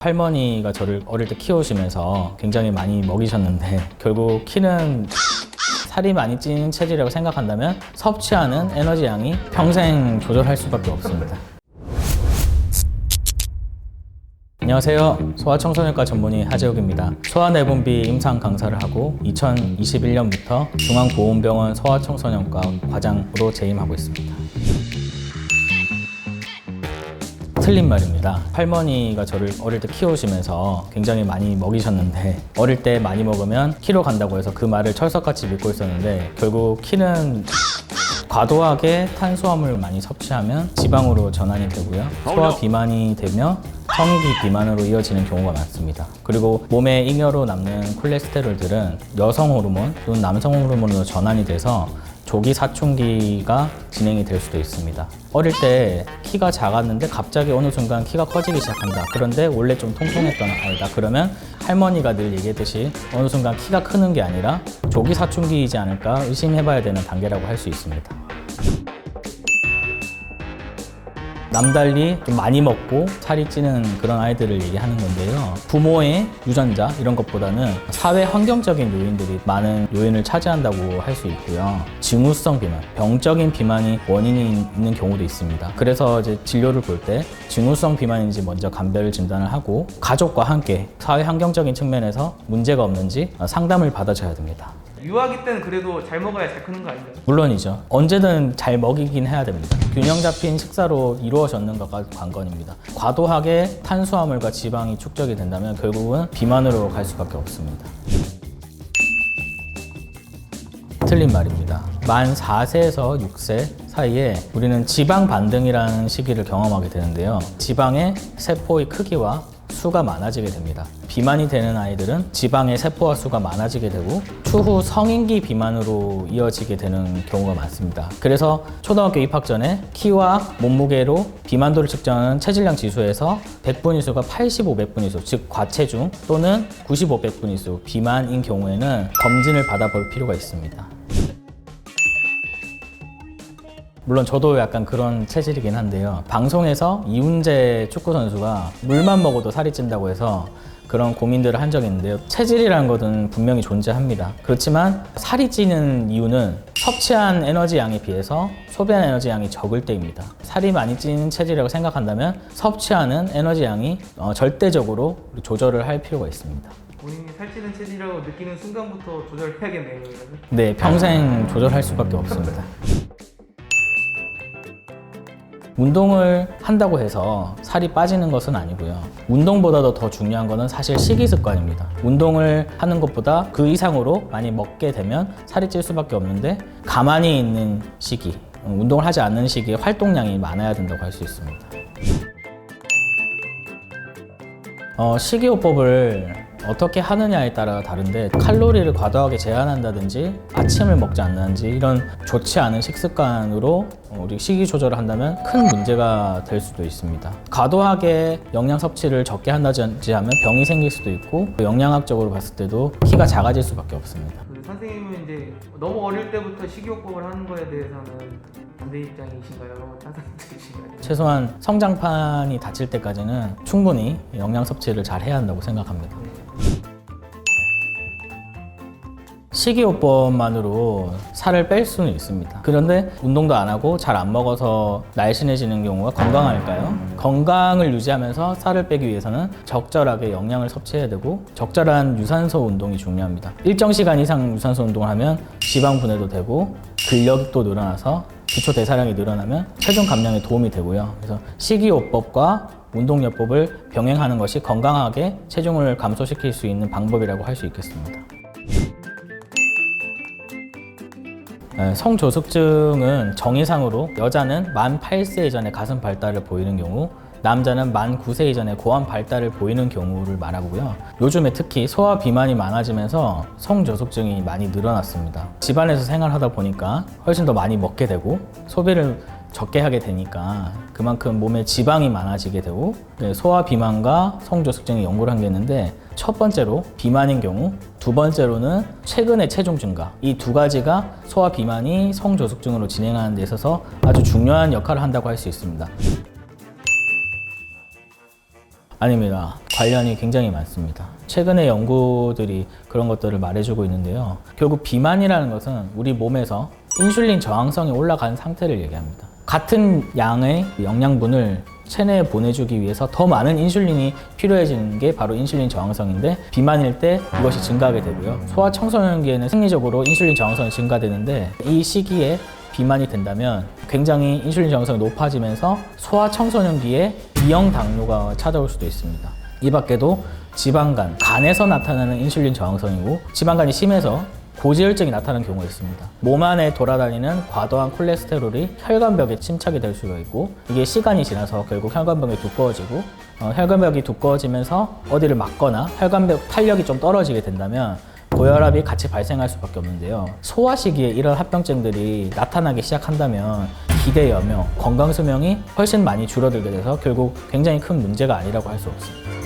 할머니가 저를 어릴 때 키우시면서 굉장히 많이 먹이셨는데 결국 키는 살이 많이 찐 체질이라고 생각한다면 섭취하는 에너지 양이 평생 조절할 수밖에 없습니다. 안녕하세요. 소아청소년과 전문의 하재욱입니다. 소아내분비 임상 강사를 하고 2021년부터 중앙보훈병원 소아청소년과 과장으로 재임하고 있습니다. 틀린 말입니다. 할머니가 저를 어릴 때 키우시면서 굉장히 많이 먹이셨는데 어릴 때 많이 먹으면 키로 간다고 해서 그 말을 철석같이 믿고 있었는데 결국 키는 과도하게 탄수화물을 많이 섭취하면 지방으로 전환이 되고요. 소화 비만이 되며 성인기 비만으로 이어지는 경우가 많습니다. 그리고 몸에 잉여로 남는 콜레스테롤들은 여성 호르몬 또는 남성 호르몬으로 전환이 돼서 조기 사춘기가 진행이 될 수도 있습니다. 어릴 때 키가 작았는데 갑자기 어느 순간 키가 커지기 시작한다. 그런데 원래 좀 통통했던 아이다. 그러면 할머니가 늘 얘기했듯이 어느 순간 키가 크는 게 아니라 조기 사춘기이지 않을까 의심해봐야 되는 단계라고 할 수 있습니다. 남달리 좀 많이 먹고 살이 찌는 그런 아이들을 얘기하는 건데요. 부모의 유전자 이런 것보다는 사회 환경적인 요인들이 많은 요인을 차지한다고 할 수 있고요. 징후성 비만, 병적인 비만이 원인이 있는 경우도 있습니다. 그래서 이제 진료를 볼 때 징후성 비만인지 먼저 감별 진단을 하고 가족과 함께 사회 환경적인 측면에서 문제가 없는지 상담을 받아줘야 됩니다. 유아기 때는 그래도 잘 먹어야 잘 크는 거 아닌가요? 물론이죠. 언제든 잘 먹이긴 해야 됩니다. 균형 잡힌 식사로 이루어졌는 것과 관건입니다. 과도하게 탄수화물과 지방이 축적이 된다면 결국은 비만으로 갈 수밖에 없습니다. 틀린 말입니다. 만 4세에서 6세 사이에 우리는 지방 반등이라는 시기를 경험하게 되는데요. 지방의 세포의 크기와 수가 많아지게 됩니다. 비만이 되는 아이들은 지방의 세포와 수가 많아지게 되고 추후 성인기 비만으로 이어지게 되는 경우가 많습니다. 그래서 초등학교 입학 전에 키와 몸무게로 비만도를 측정하는 체질량 지수에서 100분위수가 8500분위수, 즉 과체중 또는 9500분위수 비만인 경우에는 검진을 받아볼 필요가 있습니다. 물론 저도 약간 그런 체질이긴 한데요. 방송에서 이훈재 축구선수가 물만 먹어도 살이 찐다고 해서 그런 고민들을 한 적이 있는데요. 체질이라는 것은 분명히 존재합니다. 그렇지만 살이 찌는 이유는 섭취한 에너지 양에 비해서 소비한 에너지 양이 적을 때입니다. 살이 많이 찌는 체질이라고 생각한다면 섭취하는 에너지 양이 절대적으로 조절을 할 필요가 있습니다. 본인이 살찌는 체질이라고 느끼는 순간부터 조절해야겠네요. 네, 평생 조절할 수밖에 없습니다. 운동을 한다고 해서 살이 빠지는 것은 아니고요. 운동보다도 더 중요한 것은 사실 식이 습관입니다. 운동을 하는 것보다 그 이상으로 많이 먹게 되면 살이 찔 수밖에 없는데 가만히 있는 시기, 운동을 하지 않는 시기에 활동량이 많아야 된다고 할 수 있습니다. 식이요법을 어떻게 하느냐에 따라 다른데 칼로리를 과도하게 제한한다든지 아침을 먹지 않는지 이런 좋지 않은 식습관으로 우리 식이 조절을 한다면 큰 문제가 될 수도 있습니다. 과도하게 영양 섭취를 적게 한다든지 하면 병이 생길 수도 있고 영양학적으로 봤을 때도 키가 작아질 수밖에 없습니다. 선생님은 이제 너무 어릴 때부터 식이요법을 하는 거에 대해서는 반대 입장이신가요? 찬성 입장이신가요? 최소한 성장판이 닫힐 때까지는 충분히 영양 섭취를 잘 해야 한다고 생각합니다. 식이요법만으로 살을 뺄 수는 있습니다. 그런데 운동도 안 하고 잘 안 먹어서 날씬해지는 경우가 건강할까요? 건강을 유지하면서 살을 빼기 위해서는 적절하게 영양을 섭취해야 되고 적절한 유산소 운동이 중요합니다. 일정 시간 이상 유산소 운동을 하면 지방 분해도 되고 근력도 늘어나서 기초 대사량이 늘어나면 체중 감량에 도움이 되고요. 그래서 식이요법과 운동요법을 병행하는 것이 건강하게 체중을 감소시킬 수 있는 방법이라고 할 수 있겠습니다. 성조숙증은 정의상으로 여자는 만 8세 이전에 가슴 발달을 보이는 경우, 남자는 만 9세 이전에 고환 발달을 보이는 경우를 말하고요. 요즘에 특히 소화 비만이 많아지면서 성조숙증이 많이 늘어났습니다. 집안에서 생활하다 보니까 훨씬 더 많이 먹게 되고 소비를 적게 하게 되니까 그만큼 몸에 지방이 많아지게 되고 소화 비만과 성조숙증이 연고를 한 게 있는데 첫 번째로 비만인 경우, 두 번째로는 최근의 체중 증가, 이 두 가지가 소화 비만이 성조숙증으로 진행하는 데 있어서 아주 중요한 역할을 한다고 할 수 있습니다. 아닙니다. 관련이 굉장히 많습니다. 최근에 연구들이 그런 것들을 말해주고 있는데요. 결국 비만이라는 것은 우리 몸에서 인슐린 저항성이 올라간 상태를 얘기합니다. 같은 양의 영양분을 체내에 보내주기 위해서 더 많은 인슐린이 필요해지는 게 바로 인슐린 저항성인데, 비만일 때 이것이 증가하게 되고요. 소아청소년기에는 생리적으로 인슐린 저항성이 증가되는데, 이 시기에 비만이 된다면 굉장히 인슐린 저항성이 높아지면서 소아청소년기에 B형 당뇨가 찾아올 수도 있습니다. 이 밖에도 지방간, 간에서 나타나는 인슐린 저항성이고, 지방간이 심해서 고지혈증이 나타나는 경우가 있습니다. 몸 안에 돌아다니는 과도한 콜레스테롤이 혈관벽에 침착이 될 수가 있고, 이게 시간이 지나서 결국 혈관벽이 두꺼워지고, 혈관벽이 두꺼워지면서 어디를 막거나 혈관벽 탄력이 좀 떨어지게 된다면 고혈압이 같이 발생할 수밖에 없는데요. 소아 시기에 이런 합병증들이 나타나기 시작한다면 기대 여명, 건강 수명이 훨씬 많이 줄어들게 돼서 결국 굉장히 큰 문제가 아니라고 할 수 없습니다.